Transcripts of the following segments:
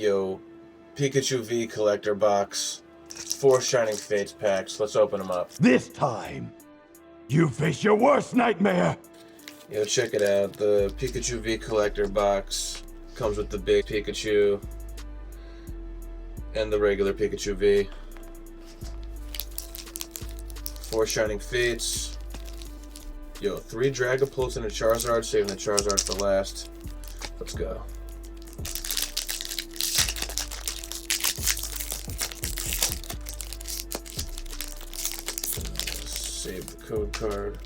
Yo, Pikachu V collector box. 4 Shining Fates packs. Let's open them up. This time, you face your worst nightmare. Yo, check it out. The Pikachu V collector box comes with the big Pikachu and the regular Pikachu V. 4 Shining Fates. Yo, 3 Dragapults and a Charizard, saving the Charizard for last. Let's go. Save the code card.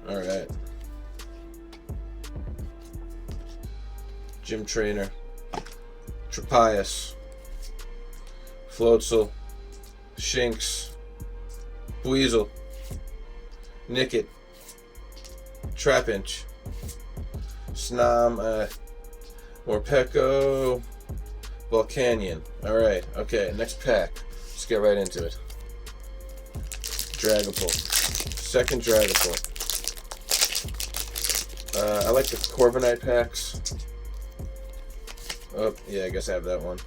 Alright. Gym Trainer. Trapias. Floatzel. Shinx. Buizel. Nickit. Trapinch. Snom. Morpeko. Volcanion. Alright, okay, next pack. Let's get right into it. Dragapult. Second Dragapult. I like the Corviknight packs. Oh, yeah, I guess I have that one.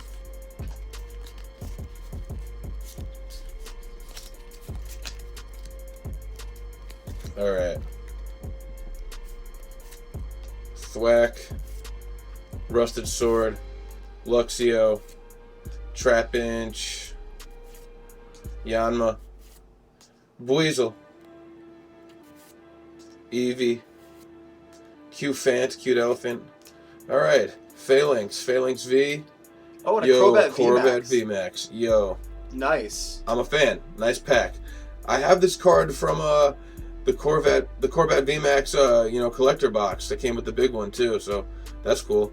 Alright. Thwack. Rusted Sword. Luxio. Trapinch. Yanma. Buizel. Eevee. Q-Fant, Cute Elephant. Alright. Phalanx V. Oh, and a Yo, Crobat VMAX. VMAX. Yo. Nice. I'm a fan. Nice pack. I have this card from the Corvette VMAX collector box that came with the big one too, so that's cool.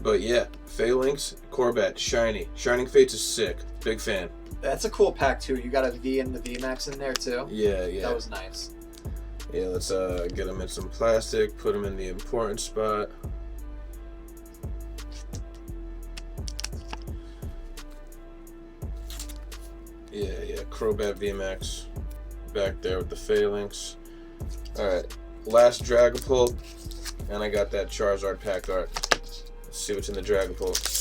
But yeah, Phalanx, Corvette, shiny. Shining Fates is sick. Big fan. That's a cool pack too. You got a V and the VMAX in there too. Yeah. That was nice. Yeah, let's get them in some plastic, put them in the important spot. Yeah, Crobat VMAX back there with the Phalanx. Alright, last Dragapult, and I got that Charizard pack art. Let's see what's in the Dragapult.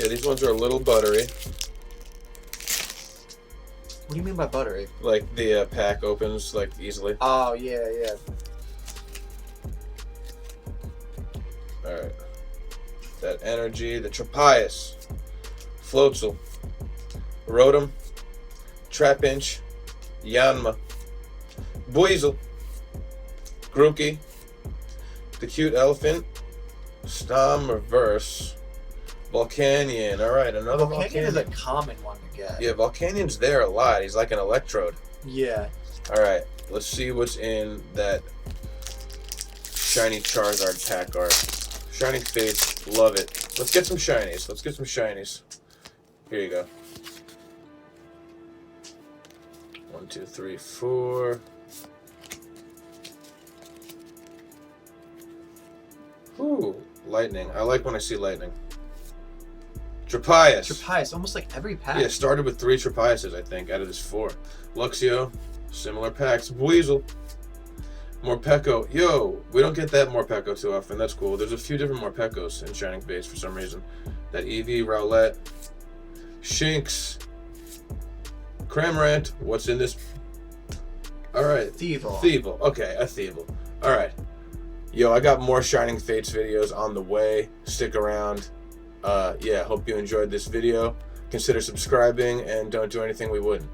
Yeah, these ones are a little buttery. What do you mean by buttery? Like the pack opens like easily. Oh, yeah. Alright. That energy, the Trapias, Floatzel, Rotom, Trapinch, Yanma, Buizel, Grookey, the Cute Elephant, Snom Reverse, Volcanion. Alright, another Volcanion is Volcanion. a common one to get. Yeah, Volcanion's there a lot. He's like an Electrode. Yeah. Alright, let's see what's in that shiny Charizard pack art. Shining Fates, love it. Let's get some shinies. Here you go. 1, 2, 3, 4. Ooh, lightning. I like when I see lightning. Trapias, almost like every pack. Yeah, started with 3 Trapiases, I think, out of this 4. Luxio, similar packs. Buizel. Morpeko. Yo, we don't get that Morpeko too often. That's cool. There's a few different Morpekos in Shining Fates for some reason. That Eevee, Rowlet, Shinx, Cramorant. What's in this? Alright. Thievul. Okay, a Thievul. Alright. Yo, I got more Shining Fates videos on the way. Stick around. Yeah, hope you enjoyed this video. Consider subscribing and don't do anything we wouldn't.